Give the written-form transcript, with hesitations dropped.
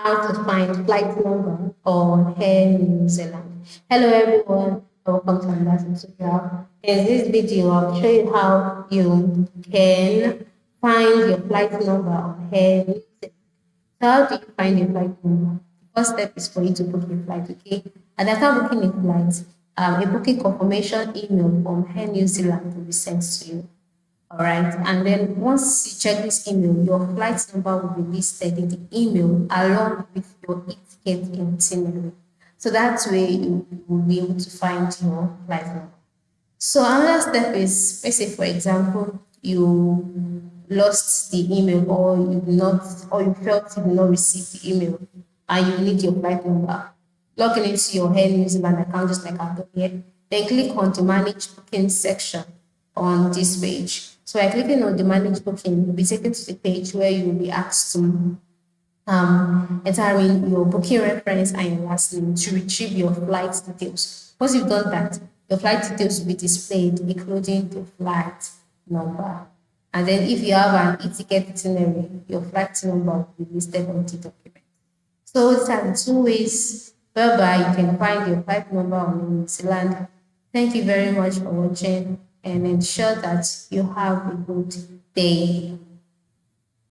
how to find flight number on Air New Zealand. Hello everyone, welcome to another tutorial. In this video, I'll show you how you can find your flight number on Air New Zealand. So how do you find your flight number? The first step is for you to book a flight, okay? And after booking a flight, a booking confirmation email from Air New Zealand will be sent to you. All right. And then once you check this email, your flight number will be listed in the email along with your ticket itinerary. So that's where you will be able to find your flight number. So another step is, let's say for example, you lost the email or you did not or you felt you did not receive the email and you need your flight number. Log into your Air New Zealand account just like I've done here. Then click on the manage booking section on this page. So by clicking on the manage booking, you'll be taken to the page where you will be asked to entering your booking reference and your last name to retrieve your flight details. Once you've done that, your flight details will be displayed, including the flight number. And then if you have an e-ticket itinerary, your flight number will be listed on the document. So these are the two ways whereby you can find your flight number on New Zealand. Thank you very much for watching and ensure that you have a good day.